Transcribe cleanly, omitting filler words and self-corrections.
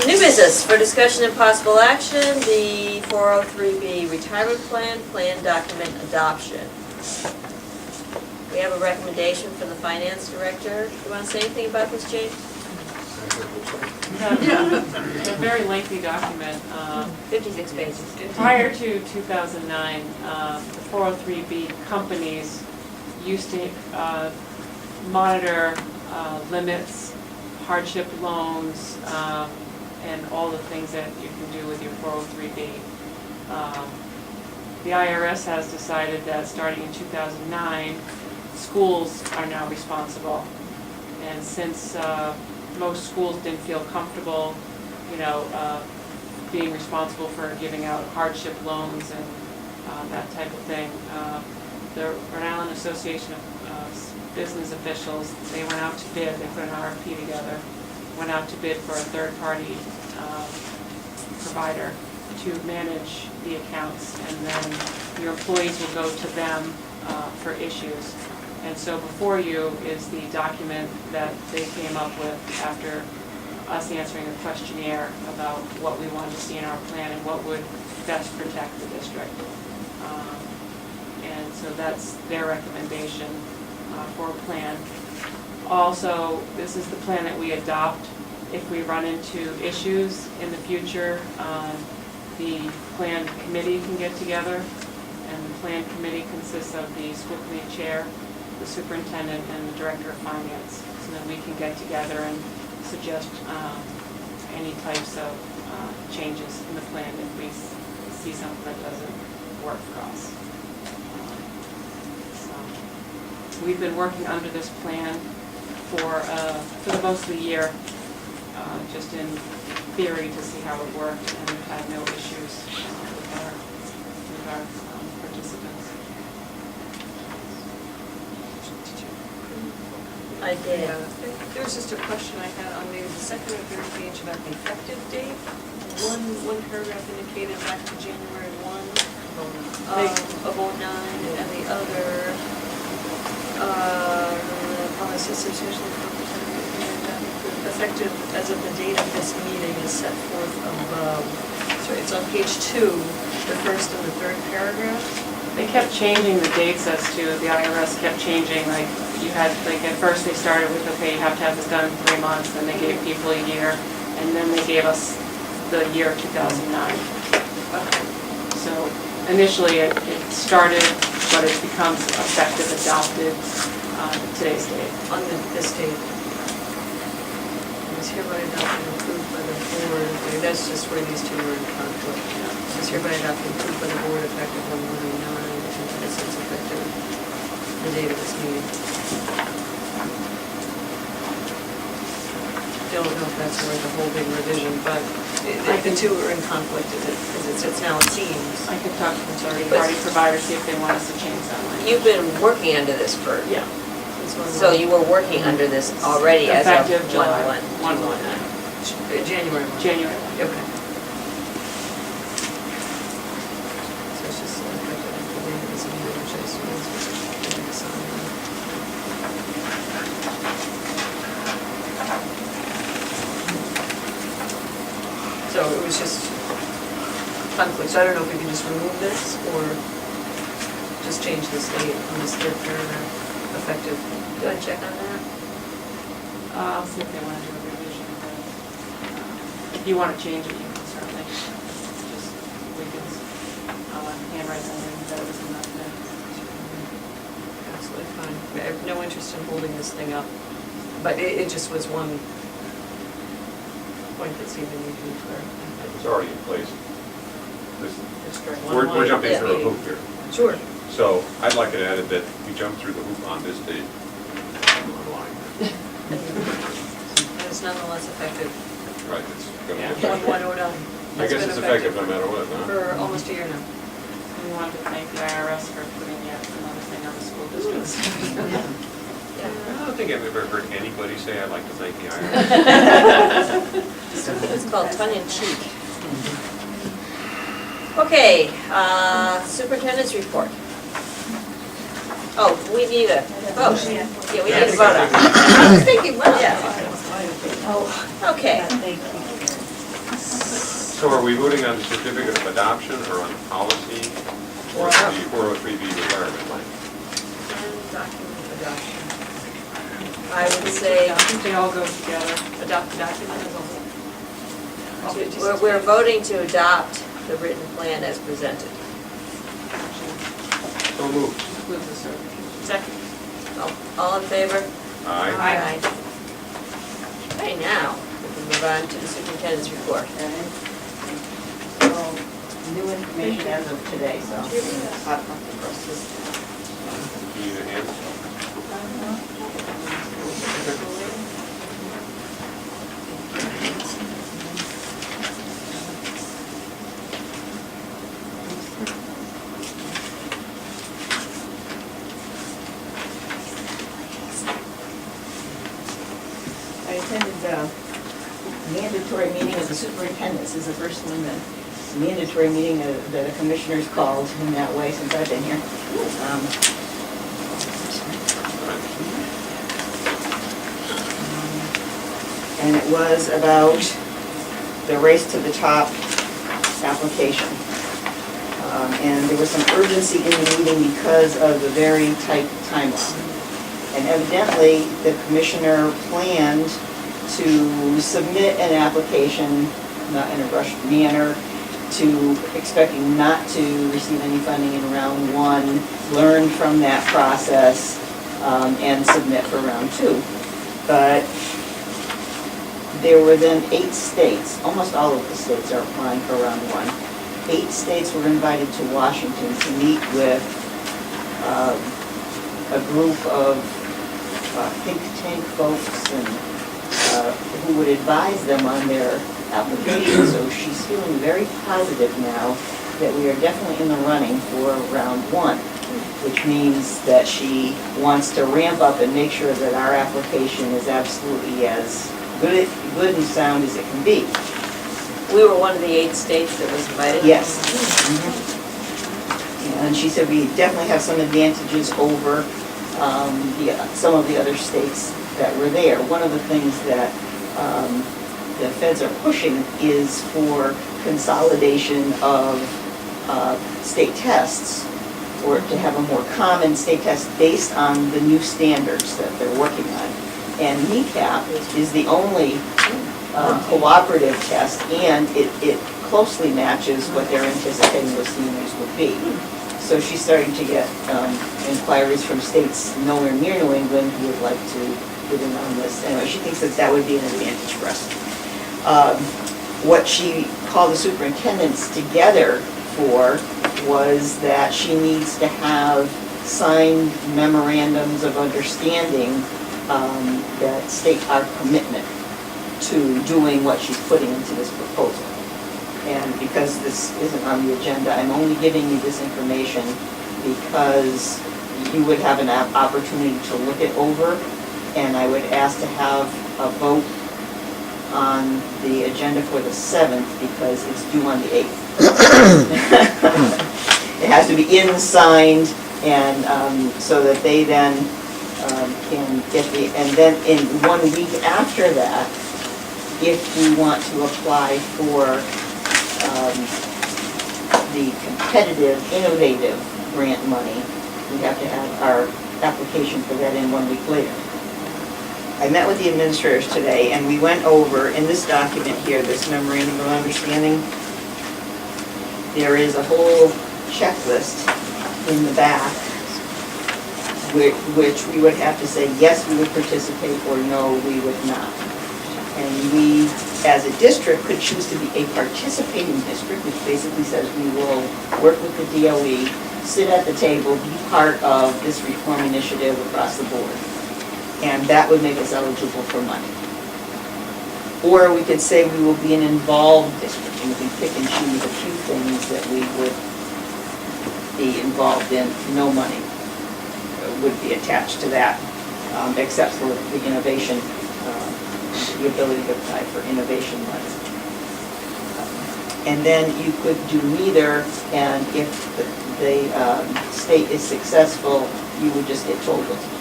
New business for discussion and possible action, the 403B retirement plan document adoption. We have a recommendation from the finance director. You want to say anything about this, Jane? Yeah, it's a very lengthy document. 56 pages. Prior to 2009, the 403B companies used to monitor limits, hardship loans, and all the things that you can do with your 403B. The IRS has decided that starting in 2009, schools are now responsible. And since most schools didn't feel comfortable, being responsible for giving out hardship loans and that type of thing, the Rhode Island Association of Business Officials, they went out to bid, they put an RFP together, went out to bid for a third-party provider to manage the accounts, and then your employees will go to them for issues. And so before you is the document that they came up with after us answering a questionnaire about what we wanted to see in our plan and what would best protect the district. And so that's their recommendation for a plan. Also, this is the plan that we adopt if we run into issues in the future. The plan committee can get together, and the plan committee consists of the school committee chair, the superintendent, and the director of finance. So then we can get together and suggest any types of changes in the plan if we see something that doesn't work for us. So we've been working under this plan for the most of the year, just in theory to see how it worked, and we've had no issues with our participants. I did. There was just a question I had on maybe the second or third page about the effective date. One paragraph indicated back to January 1 of 09, and the other policy association effective as of the date of this meeting is set forth above. So it's on page 2, the first and the third paragraph. They kept changing the dates as to, the IRS kept changing, like you had, like at first they started with, okay, you have to have this done in 3 months, and they gave people a year, and then they gave us the year 2009. So initially it started, but it becomes effective, adopted today's date. On this date. It was hereby adopted and approved by the board. Okay, that's just where these two were in conflict. It was hereby adopted and approved by the board effective on 1/9, and this is effective the date of this meeting. Don't know if that's worth a whole big revision, but the two are in conflict as it sits now, it seems. I could talk to the third-party provider, see if they want us to change that language. You've been working under this for, Yeah. so you were working under this already as of Effective July 1/1. 1/1. January 1. January 1. Okay. So it's just effective at the date of this meeting, which I assume is the next one. So it was just conflict. So I don't know if we can just remove this or just change this date on this third paragraph, effective. Do you want to check on that? I'll see if they want to do a revision, but if you want to change it, you can certainly just, we can handwrite that in, that was enough there. Absolutely fine. I have no interest in holding this thing up, but it just was one point that seemed to need to be clarified. It was already in place. Just during We're one jumping yeah. through a hoop here. Sure. So I'd like it added that we jump through the hoop on this date. Online. And it's nonetheless effective. Right, it's gonna Yeah. be effective. 1/1/09. I guess it's effective no matter what, huh? For almost a year now. We want to thank the IRS for putting yet another thing on the school districts. I don't think I've ever heard anybody say I'd like to thank the IRS. It's called tongue-in-cheek. Okay, superintendent's report. Oh, we need a vote. Yeah, we need a vote on it. I was thinking, well, Yeah. Oh, Okay. thank you. So are we voting on the certificate of adoption or on the policy or the 403B retirement plan? And document adoption. I would say, I think they all go together. Adopt the document as a whole. we're voting to adopt the written plan as presented. So moved. Includes the certification. Second. All in favor? Aye. Aye. Okay, now, we can move on to the superintendent's report. Okay. So, new information as of today, so. Hot off the presses. Do you need a hand? I attended the mandatory meeting of the superintendents, is the first one, the mandatory meeting that the commissioners called in that way since I've been here. And it was about the race to the top application. And there was some urgency in the meeting because of the very tight timeline. And evidently, the commissioner planned to submit an application, not in a rushed manner, expecting not to receive any funding in round one, learn from that process, and submit for round two. But there were then 8 states, almost all of the states are applying for round one. 8 states were invited to Washington to meet with a group of think tank folks and who would advise them on their application. So she's feeling very positive now that we are definitely in the running for round one, which means that she wants to ramp up and make sure that our application is absolutely as good and sound as it can be. We were one of the 8 states that was invited? Yes. And she said we definitely have some advantages over some of the other states that were there. One of the things that the feds are pushing is for consolidation of state tests, or to have a more common state test based on the new standards that they're working on. And NECAP is the only cooperative test, and it closely matches what they're anticipating those seniors would be. So she's starting to get inquiries from states nowhere near New England who would like to get in on this. Anyway, she thinks that that would be an advantage for us. What she called the superintendents together for was that she needs to have signed memorandums of understanding that state our commitment to doing what she's putting into this proposal. And because this isn't on the agenda, I'm only giving you this information because you would have an opportunity to look it over, and I would ask to have a vote on the agenda for the 7th because it's due on the 8th. It has to be in, signed, and so that they then can get and then in 1 week after that, if we want to apply for the competitive, innovative grant money, we have to have our application for that in 1 week later. I met with the administrators today, and we went over, in this document here, this memorandum of understanding, there is a whole checklist in the back, which we would have to say, yes, we would participate, or no, we would not. And we, as a district, could choose to be a participating district, which basically says we will work with the DOE, sit at the table, be part of this reform initiative across the board. And that would make us eligible for money. Or we could say we will be an involved district, and we can pick and choose a few things that we would be involved in. No money would be attached to that, except for the innovation, the ability to apply for innovation money. And then you could do neither, and if the state is successful, you would just get told what to do.